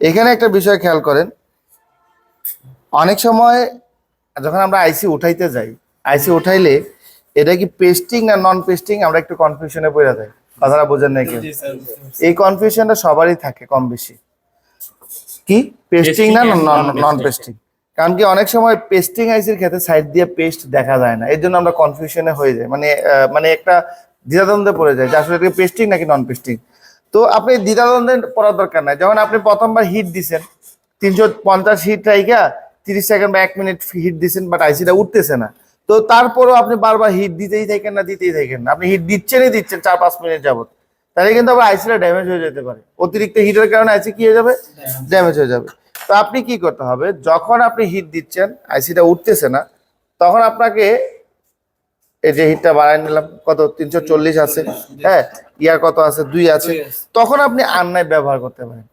এখানে একটা বিষয় খেয়াল করেন, অনেক সময় যখন আমরা আইসি উঠাইতে যাই, আইসি উঠাইলে এটা কি পেস্টিং না নন পেস্টিং আমরা একটু কনফিউশনে পড়ে যাই, কথাটা বোঝেন না কেউ? এই কনফিউশনটা সবারই থাকে কম বেশি, কি পেস্টিং না নন পেস্টিং। কারণ কি অনেক সময় পেস্টিং আইসির ক্ষেত্রে সাইড দিয়ে পেস্ট দেখা যায় না, এর জন্য আমরা কনফিউশনে হয়ে যাই, মানে একটা দ্বিধাদ্বন্দ্বে পড়ে যায় যে আসলে এটা পেস্টিং নাকি নন পেস্টিং। তো আপনি দ্বিধাদ্বন্দ্বে পড়ার দরকার নাই। যখন আপনি প্রথমবার হিট দিছেন 350 হিট রাইখা 30 সেকেন্ড বা 1 মিনিট হিট দিচ্ছেন, বাট আইসিটা উঠতেছে না, তো তারপরও আপনি বারবার হিট দিতেই থাকেন না, আপনি হিট দিচ্ছেনই দিচ্ছেন 4-5 মিনিট যাবত, তাহলে কিন্তু আবার আইসিটা ড্যামেজ হয়ে যেতে পারে। অতিরিক্ত হিটের কারণে আইসি কি হয়ে যাবে? ড্যামেজ হয়ে যাবে। তো আপনি কি করতে হবে, যখন আপনি হিট দিচ্ছেন আইসিটা উঠতেছে না, তখন আপনাকে এই যে হিটটা বাড়াই নিলাম, কত 340 আছে, হ্যাঁ, ইয়ার কত আছে 2 আছে, তখন আপনি আননাইফ ব্যবহার করতে পারেন।